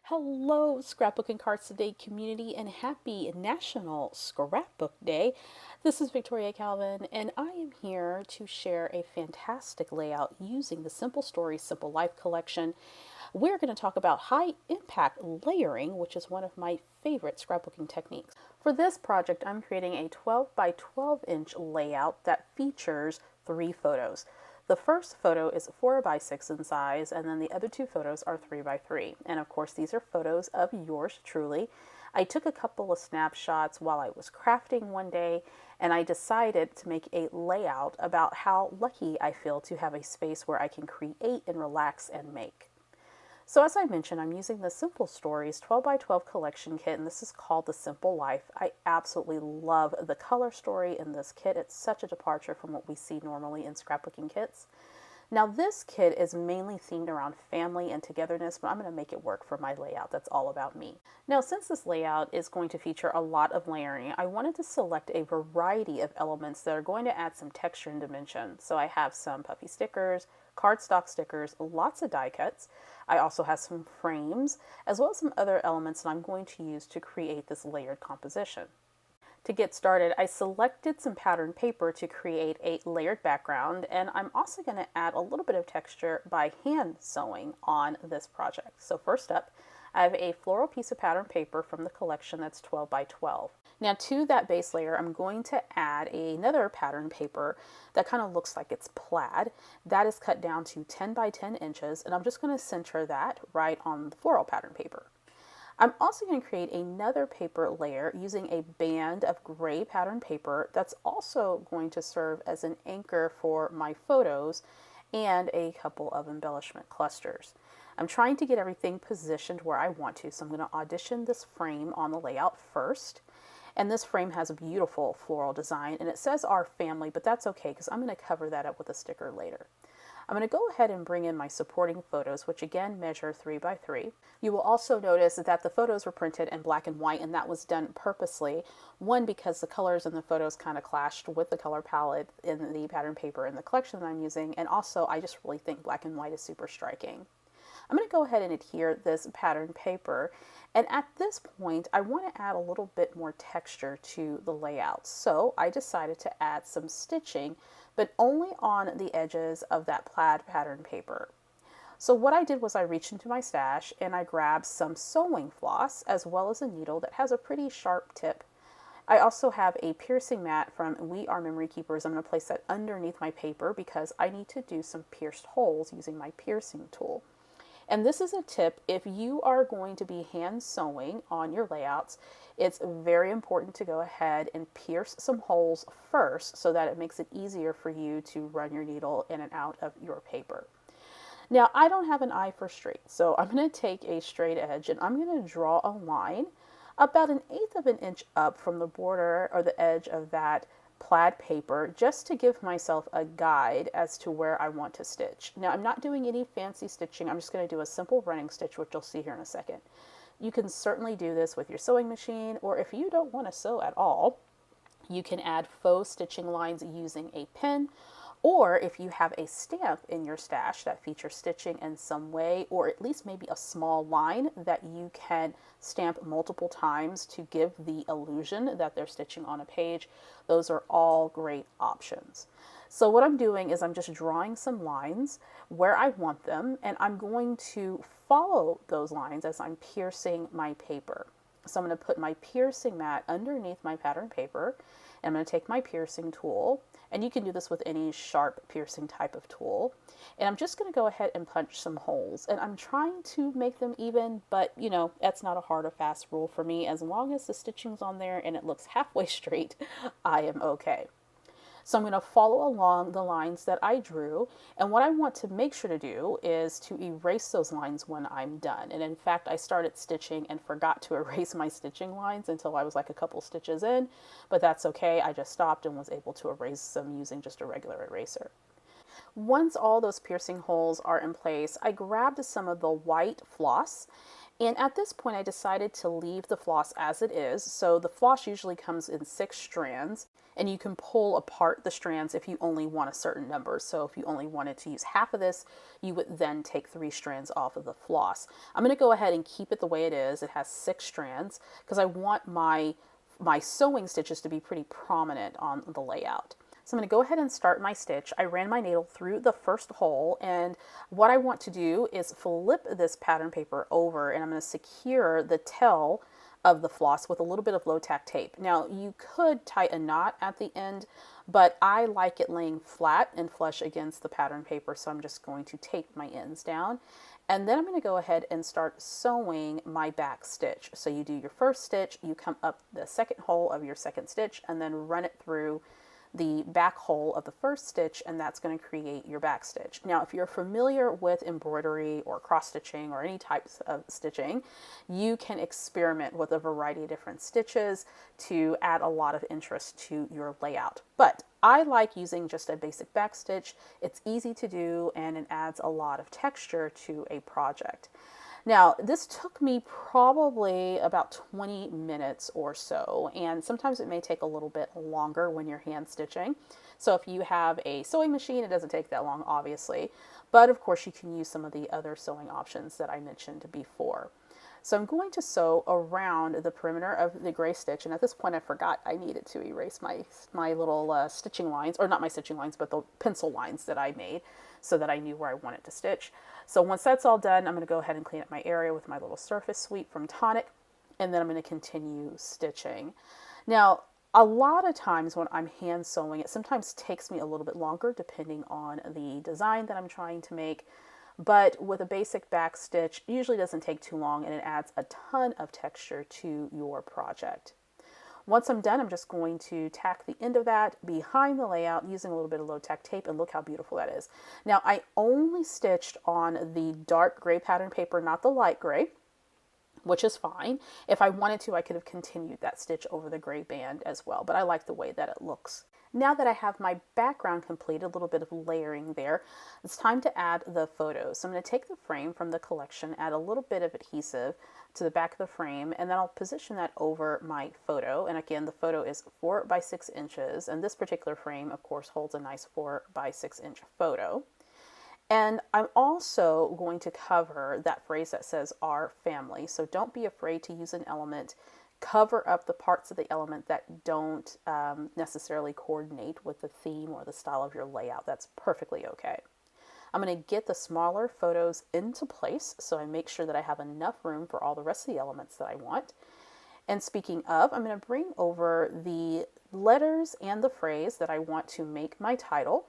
Hello, Scrapbook and Cards Today community, and happy National Scrapbook Day. This is Victoria Calvin, and I am here to share a fantastic layout using the Simple Stories, Simple Life collection. We're going to talk about high impact layering, which is one of my favorite scrapbooking techniques. For this project, I'm creating a 12 by 12 inch layout that features 3 photos. The first photo is 4 by 6 in size, and then the other 2 photos are 3 by 3. And of course, these are photos of yours truly. I took a couple of snapshots while I was crafting one day, and I decided to make a layout about how lucky I feel to have a space where I can create and relax and make. So as I mentioned, I'm using the Simple Stories 12 by 12 collection kit, and this is called the Simple Life. I absolutely love the color story in this kit. It's such a departure from what we see normally in scrapbooking kits. Now this kit is mainly themed around family and togetherness, but I'm going to make it work for my layout. That's all about me. Now, since this layout is going to feature a lot of layering, I wanted to select a variety of elements that are going to add some texture and dimension. So I have some puffy stickers, cardstock stickers, lots of die cuts. I also have some frames, as well as some other elements that I'm going to use to create this layered composition. To get started, I selected some pattern paper to create a layered background, and I'm also going to add a little bit of texture by hand sewing on this project. So first up, I have a floral piece of pattern paper from the collection that's 12 by 12. Now to that base layer, I'm going to add another pattern paper that kind of looks like it's plaid. That is cut down to 10 by 10 inches, and I'm just going to center that right on the floral pattern paper. I'm also going to create another paper layer using a band of gray pattern paper that's also going to serve as an anchor for my photos and a couple of embellishment clusters. I'm trying to get everything positioned where I want to, so I'm going to audition this frame on the layout first. And this frame has a beautiful floral design, and it says Our Family, but that's okay because I'm going to cover that up with a sticker later. I'm going to go ahead and bring in my supporting photos, which again measure 3 by 3. You will also notice that the photos were printed in black and white, and that was done purposely. One, because the colors in the photos kind of clashed with the color palette in the pattern paper in the collection that I'm using, and also I just really think black and white is super striking. I'm going to go ahead and adhere this pattern paper, and at this point I want to add a little bit more texture to the layout. So I decided to add some stitching, but only on the edges of that plaid pattern paper. So what I did was I reached into my stash and I grabbed some sewing floss as well as a needle that has a pretty sharp tip. I also have a piercing mat from We Are Memory Keepers. I'm going to place that underneath my paper because I need to do some pierced holes using my piercing tool. And this is a tip if you are going to be hand sewing on your layouts. It's very important to go ahead and pierce some holes first so that it makes it easier for you to run your needle in and out of your paper. Now, I don't have an eye for straight, so I'm going to take a straight edge and I'm going to draw a line about 1/8 of an inch up from the border or the edge of that plaid paper just to give myself a guide as to where I want to stitch. Now, I'm not doing any fancy stitching. I'm just going to do a simple running stitch, which you'll see here in a second. You can certainly do this with your sewing machine, or if you don't want to sew at all, you can add faux stitching lines using a pen, or if you have a stamp in your stash that features stitching in some way, or at least maybe a small line that you can stamp multiple times to give the illusion that they're stitching on a page, those are all great options. So what I'm doing is I'm just drawing some lines where I want them, and I'm going to follow those lines as I'm piercing my paper. So I'm going to put my piercing mat underneath my pattern paper. I'm going to take my piercing tool, and you can do this with any sharp piercing type of tool. And I'm just going to go ahead and punch some holes. And I'm trying to make them even, but you know, that's not a hard or fast rule for me. As long as the stitching's on there and it looks halfway straight, I am okay. So I'm going to follow along the lines that I drew, and what I want to make sure to do is to erase those lines when I'm done. And in fact, I started stitching and forgot to erase my stitching lines until I was like a couple stitches in, but that's okay. I just stopped and was able to erase them using just a regular eraser. Once all those piercing holes are in place, I grabbed some of the white floss And at this point, I decided to leave the floss as it is. So the floss usually comes in 6 strands, and you can pull apart the strands if you only want a certain number. So if you only wanted to use half of this, you would then take 3 strands off of the floss. I'm going to go ahead and keep it the way it is. It has 6 strands because I want my sewing stitches to be pretty prominent on the layout. So I'm going to go ahead and start my stitch. I ran my needle through the first hole, and what I want to do is flip this pattern paper over, and I'm going to secure the tail of the floss with a little bit of low tack tape. Now you could tie a knot at the end, but I like it laying flat and flush against the pattern paper, so I'm just going to tape my ends down. And then I'm going to go ahead and start sewing my back stitch. So you do your first stitch, you come up the second hole of your second stitch, and then run it through the back hole of the first stitch, and that's going to create your back stitch. Now, if you're familiar with embroidery or cross stitching or any types of stitching, you can experiment with a variety of different stitches to add a lot of interest to your layout. But I like using just a basic back stitch. It's easy to do and it adds a lot of texture to a project. Now, this took me probably about 20 minutes or so, and sometimes it may take a little bit longer when you're hand stitching. So if you have a sewing machine, it doesn't take that long, obviously, but of course you can use some of the other sewing options that I mentioned before. So I'm going to sew around the perimeter of the gray stitch, and at this point I forgot I needed to erase my little stitching lines, or not my stitching lines, but the pencil lines that I made so that I knew where I wanted to stitch. So once that's all done, I'm going to go ahead and clean up my area with my little surface sweep from Tonic, and then I'm going to continue stitching. Now, a lot of times when I'm hand sewing, it sometimes takes me a little bit longer depending on the design that I'm trying to make. But with a basic back stitch, it usually doesn't take too long, and it adds a ton of texture to your project. Once I'm done, I'm just going to tack the end of that behind the layout using a little bit of low tack tape, and look how beautiful that is. Now, I only stitched on the dark gray pattern paper, not the light gray, which is fine. If I wanted to, I could have continued that stitch over the gray band as well, but I like the way that it looks. Now that I have my background complete, a little bit of layering there, it's time to add the photos. So I'm going to take the frame from the collection, add a little bit of adhesive to the back of the frame, and then I'll position that over my photo. And again, the photo is 4 by 6 inches, and this particular frame, of course, holds a nice 4 by 6 inch photo. And I'm also going to cover that phrase that says our family. So don't be afraid to use an element. Cover up the parts of the element that don't necessarily coordinate with the theme or the style of your layout. That's perfectly okay. I'm going to get the smaller photos into place so I make sure that I have enough room for all the rest of the elements that I want. And speaking of, I'm going to bring over the letters and the phrase that I want to make my title.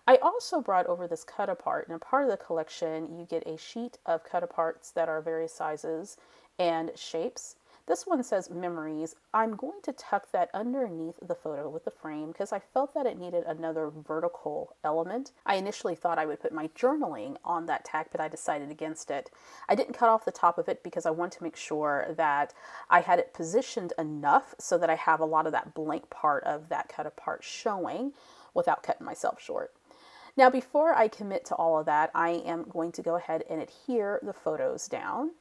I also brought over this cut apart. Now, part of the collection, you get a sheet of cut aparts that are various sizes and shapes. This one says memories. I'm going to tuck that underneath the photo with the frame because I felt that it needed another vertical element. I initially thought I would put my journaling on that tag, but I decided against it. I didn't cut off the top of it because I want to make sure that I had it positioned enough so that I have a lot of that blank part of that cut apart showing without cutting myself short. Now, before I commit to all of that, I am going to go ahead and adhere the photos down.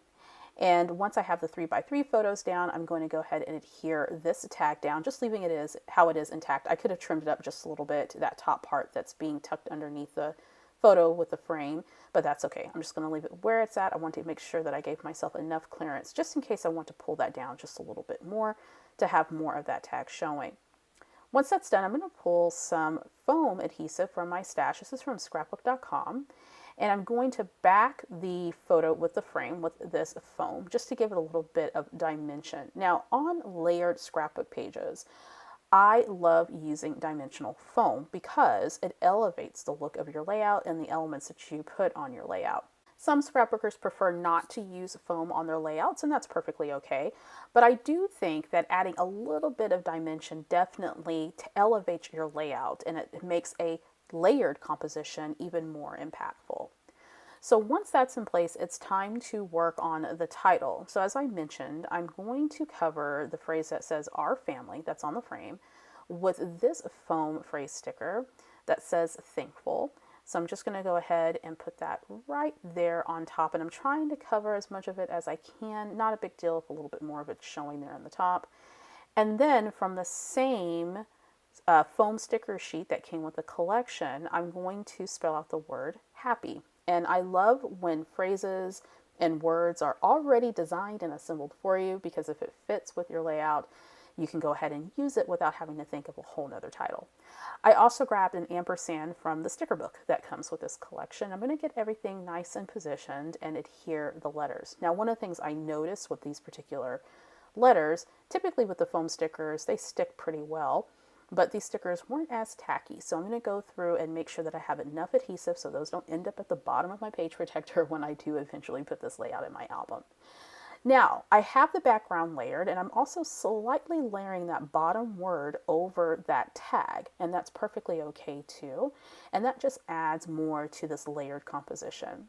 And once I have the 3 by 3 photos down, I'm going to go ahead and adhere this tag down, just leaving it as how it is intact. I could have trimmed it up just a little bit, that top part that's being tucked underneath the photo with the frame, but that's okay. I'm just going to leave it where it's at. I want to make sure that I gave myself enough clearance just in case I want to pull that down just a little bit more to have more of that tag showing. Once that's done, I'm going to pull some foam adhesive from my stash. This is from scrapbook.com. And I'm going to back the photo with the frame with this foam just to give it a little bit of dimension. Now, on layered scrapbook pages, I love using dimensional foam because it elevates the look of your layout and the elements that you put on your layout. Some scrapbookers prefer not to use foam on their layouts, and that's perfectly okay. But I do think that adding a little bit of dimension definitely elevates your layout, and it makes a layered composition even more impactful. So once that's in place, it's time to work on the title. So as I mentioned, I'm going to cover the phrase that says our family, that's on the frame, with this foam phrase sticker that says thankful. So I'm just going to go ahead and put that right there on top, and I'm trying to cover as much of it as I can. Not a big deal if a little bit more of it's showing there on the top. And then from the same foam sticker sheet that came with the collection, I'm going to spell out the word happy. And I love when phrases and words are already designed and assembled for you, because if it fits with your layout, you can go ahead and use it without having to think of a whole nother title. I also grabbed an ampersand from the sticker book that comes with this collection. I'm going to get everything nice and positioned and adhere the letters. Now, one of the things I noticed with these particular letters, typically with the foam stickers, they stick pretty well, but these stickers weren't as tacky. So I'm going to go through and make sure that I have enough adhesive so those don't end up at the bottom of my page protector when I do eventually put this layout in my album. Now, I have the background layered, and I'm also slightly layering that bottom word over that tag, and that's perfectly okay too. And that just adds more to this layered composition.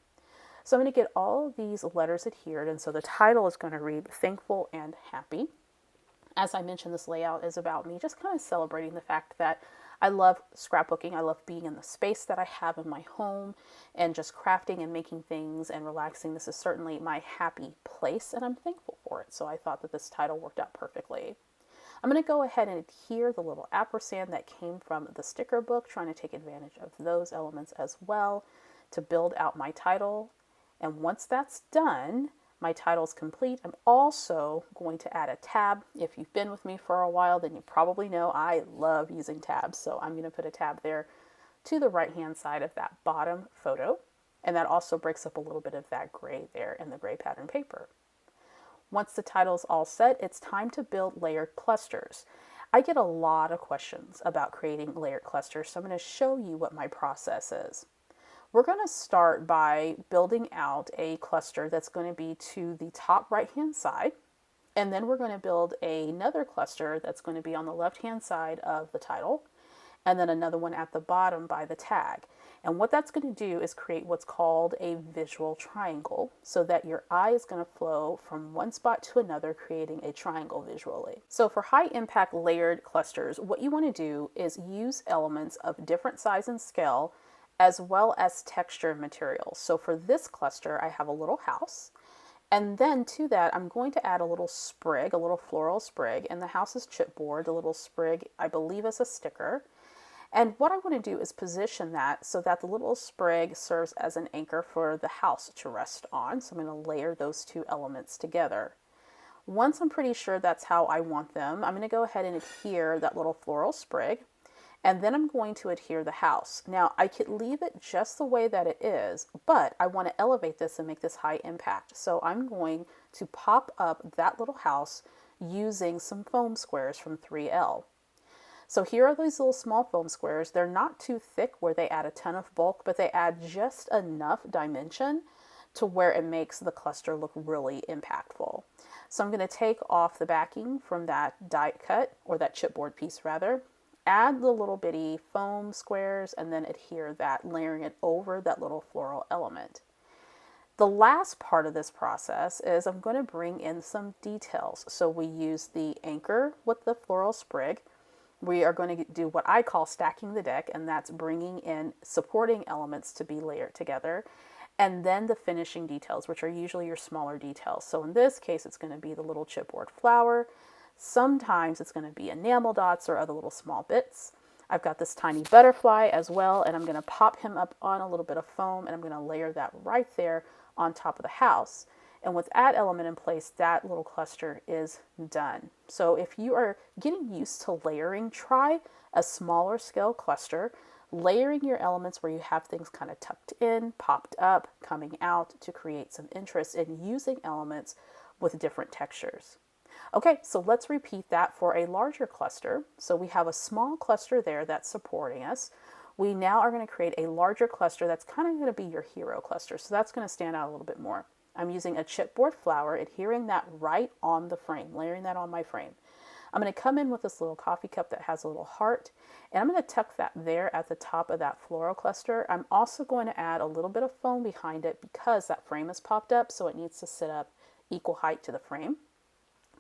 So I'm going to get all of these letters adhered, and so the title is going to read Thankful and Happy. As I mentioned, this layout is about me just kind of celebrating the fact that I love scrapbooking. I love being in the space that I have in my home and just crafting and making things and relaxing. This is certainly my happy place, and I'm thankful for it. So I thought that this title worked out perfectly. I'm going to go ahead and adhere the little ampersand that came from the sticker book, trying to take advantage of those elements as well to build out my title. And once that's done, my title is complete. I'm also going to add a tab. If you've been with me for a while, then you probably know I love using tabs. So I'm going to put a tab there to the right hand side of that bottom photo. And that also breaks up a little bit of that gray there in the gray pattern paper. Once the title's all set, it's time to build layered clusters. I get a lot of questions about creating layered clusters, so I'm going to show you what my process is. We're going to start by building out a cluster that's going to be to the top right hand side, and then we're going to build another cluster that's going to be on the left hand side of the title, and then another one at the bottom by the tag. And what that's going to do is create what's called a visual triangle, so that your eye is going to flow from one spot to another, creating a triangle visually. So for high impact layered clusters, what you want to do is use elements of different size and scale, as well as texture materials. So for this cluster, I have a little house. And then to that, I'm going to add a little sprig, a little floral sprig, and the house is chipboard. The little sprig, I believe, is a sticker. And what I want to do is position that so that the little sprig serves as an anchor for the house to rest on. So I'm going to layer those two elements together. Once I'm pretty sure that's how I want them, I'm going to go ahead and adhere that little floral sprig. And then I'm going to adhere the house. Now, I could leave it just the way that it is, but I want to elevate this and make this high impact. So I'm going to pop up that little house using some foam squares from 3L. So here are these little small foam squares. They're not too thick where they add a ton of bulk, but they add just enough dimension to where it makes the cluster look really impactful. So I'm going to take off the backing from that die cut, or that chipboard piece rather, add the little bitty foam squares, and then adhere that, layering it over that little floral element. The last part of this process is I'm going to bring in some details. So we use the anchor with the floral sprig. We are going to do what I call stacking the deck, and that's bringing in supporting elements to be layered together. And then the finishing details, which are usually your smaller details. So in this case, it's going to be the little chipboard flower. Sometimes it's going to be enamel dots or other little small bits. I've got this tiny butterfly as well, and I'm going to pop him up on a little bit of foam, and I'm going to layer that right there on top of the house. And with that element in place, that little cluster is done. So if you are getting used to layering, try a smaller scale cluster, layering your elements where you have things kind of tucked in, popped up, coming out to create some interest in using elements with different textures. Okay, so let's repeat that for a larger cluster. So we have a small cluster there that's supporting us. We now are going to create a larger cluster that's kind of going to be your hero cluster. So that's going to stand out a little bit more. I'm using a chipboard flower, adhering that right on the frame, layering that on my frame. I'm going to come in with this little coffee cup that has a little heart, and I'm going to tuck that there at the top of that floral cluster. I'm also going to add a little bit of foam behind it because that frame is popped up, so it needs to sit up equal height to the frame.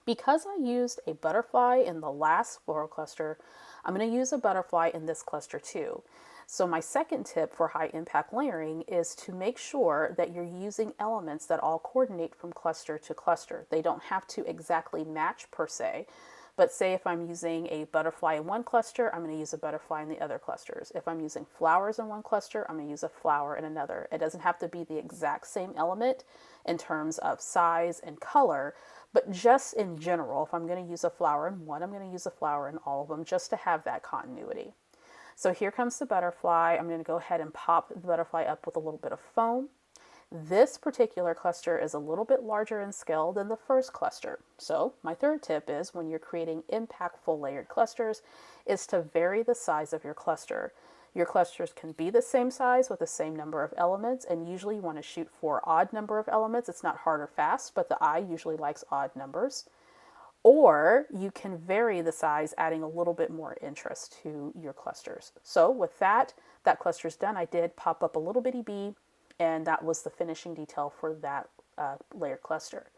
Because I used a butterfly in the last floral cluster, I'm going to use a butterfly in this cluster too. So my second tip for high impact layering is to make sure that you're using elements that all coordinate from cluster to cluster. They don't have to exactly match per se, but say if I'm using a butterfly in one cluster, I'm going to use a butterfly in the other clusters. If I'm using flowers in one cluster, I'm going to use a flower in another. It doesn't have to be the exact same element in terms of size and color, but just in general, if I'm going to use a flower in one, I'm going to use a flower in all of them just to have that continuity. So here comes the butterfly. I'm going to go ahead and pop the butterfly up with a little bit of foam. This particular cluster is a little bit larger in scale than the first cluster. So my third tip is when you're creating impactful layered clusters is to vary the size of your cluster. Your clusters can be the same size with the same number of elements, and usually you want to shoot for odd number of elements. It's not hard or fast, but the eye usually likes odd numbers. Or you can vary the size, adding a little bit more interest to your clusters. So with that, that cluster's done. I did pop up a little bitty bee, and that was the finishing detail for that layered cluster.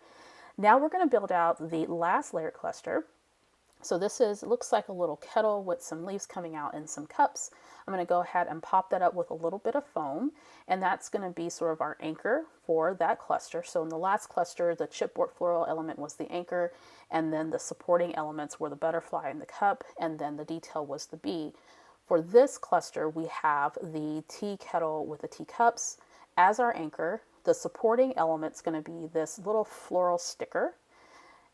Now we're going to build out the last layered cluster. So this looks like a little kettle with some leaves coming out and some cups. I'm going to go ahead and pop that up with a little bit of foam, and that's going to be sort of our anchor for that cluster. So in the last cluster, the chipboard floral element was the anchor, and then the supporting elements were the butterfly and the cup, and then the detail was the bee. For this cluster, we have the tea kettle with the teacups as our anchor. The supporting element's going to be this little floral sticker.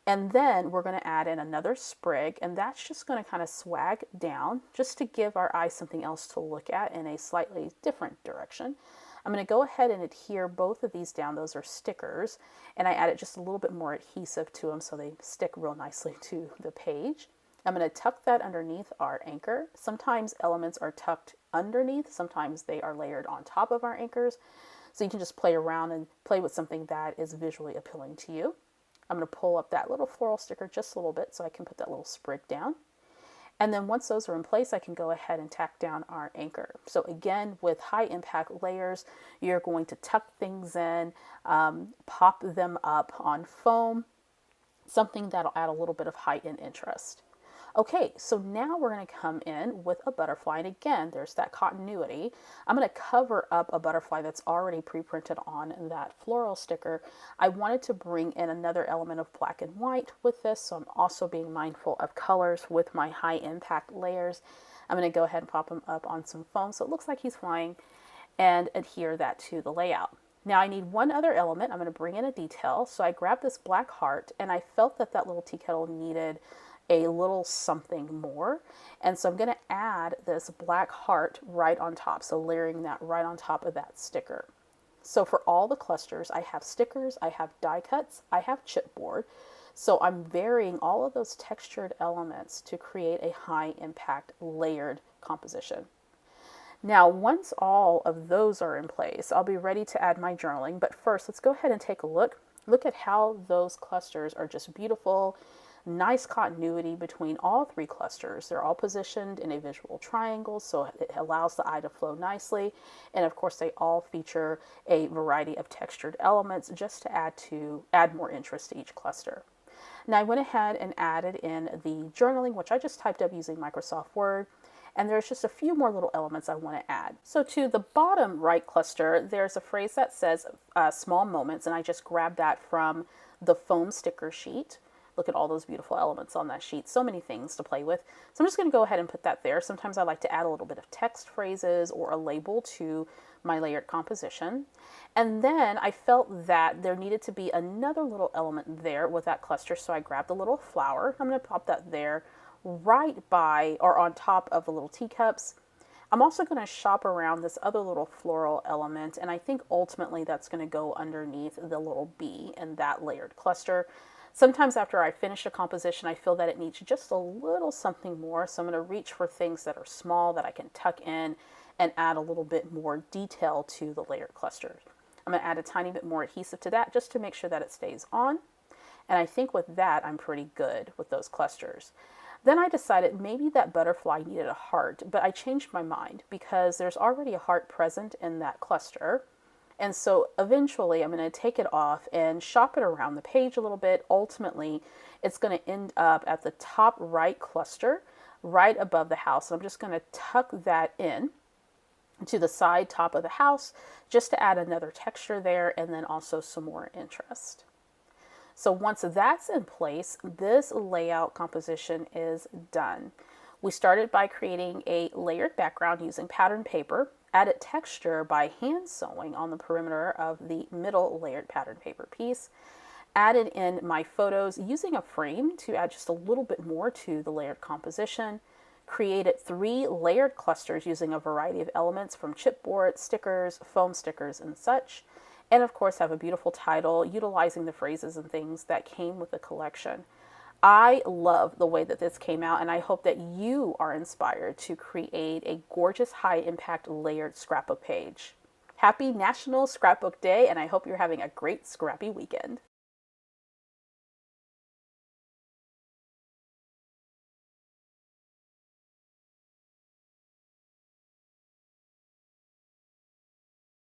And then we're going to add in another sprig, and that's just going to kind of swag down just to give our eye something else to look at in a slightly different direction. I'm going to go ahead and adhere both of these down. Those are stickers, and I added just a little bit more adhesive to them so they stick real nicely to the page. I'm going to tuck that underneath our anchor. Sometimes elements are tucked underneath, sometimes they are layered on top of our anchors. So you can just play around and play with something that is visually appealing to you. I'm going to pull up that little floral sticker just a little bit so I can put that little sprig down. And then once those are in place, I can go ahead and tack down our anchor. So again, with high impact layers, you're going to tuck things in, pop them up on foam, something that'll add a little bit of height and interest. Okay, so now we're going to come in with a butterfly, and again, there's that continuity. I'm going to cover up a butterfly that's already pre-printed on that floral sticker. I wanted to bring in another element of black and white with this, so I'm also being mindful of colors with my high impact layers. I'm going to go ahead and pop him up on some foam so it looks like he's flying and adhere that to the layout. Now I need one other element. I'm going to bring in a detail. So I grabbed this black heart, and I felt that that little tea kettle needed a little something more. And so I'm going to add this black heart right on top. So layering that right on top of that sticker. So for all the clusters, I have stickers, I have die cuts, I have chipboard. So I'm varying all of those textured elements to create a high impact layered composition. Now, once all of those are in place, I'll be ready to add my journaling. But first, let's go ahead and take a look. Look at how those clusters are just beautiful. Nice continuity between all three clusters. They're all positioned in a visual triangle, so it allows the eye to flow nicely. And of course, they all feature a variety of textured elements just to add more interest to each cluster. Now I went ahead and added in the journaling, which I just typed up using Microsoft Word. And there's just a few more little elements I want to add. So to the bottom right cluster, there's a phrase that says small moments, and I just grabbed that from the foam sticker sheet. Look at all those beautiful elements on that sheet. So many things to play with. So I'm just going to go ahead and put that there. Sometimes I like to add a little bit of text phrases or a label to my layered composition. And then I felt that there needed to be another little element there with that cluster. So I grabbed a little flower. I'm going to pop that there right by or on top of the little teacups. I'm also going to shop around this other little floral element, and I think ultimately that's going to go underneath the little bee in that layered cluster. Sometimes after I finish a composition, I feel that it needs just a little something more, so I'm going to reach for things that are small that I can tuck in and add a little bit more detail to the layered cluster. I'm going to add a tiny bit more adhesive to that just to make sure that it stays on, and I think with that I'm pretty good with those clusters. Then I decided maybe that butterfly needed a heart, but I changed my mind because there's already a heart present in that cluster. And so eventually I'm going to take it off and shop it around the page a little bit. Ultimately, it's going to end up at the top right cluster, right above the house. And I'm just going to tuck that in. to the side top of the house just to add another texture there and then also some more interest. So once that's in place, this layout composition is done. We started by creating a layered background using pattern paper, added texture by hand sewing on the perimeter of the middle layered pattern paper piece, added in my photos using a frame to add just a little bit more to the layered composition, created 3 layered clusters using a variety of elements from chipboard, stickers, foam stickers, and such, and of course have a beautiful title utilizing the phrases and things that came with the collection. I love the way that this came out, and I hope that you are inspired to create a gorgeous high impact layered scrapbook page. Happy National Scrapbook Day, and I hope you're having a great scrappy weekend.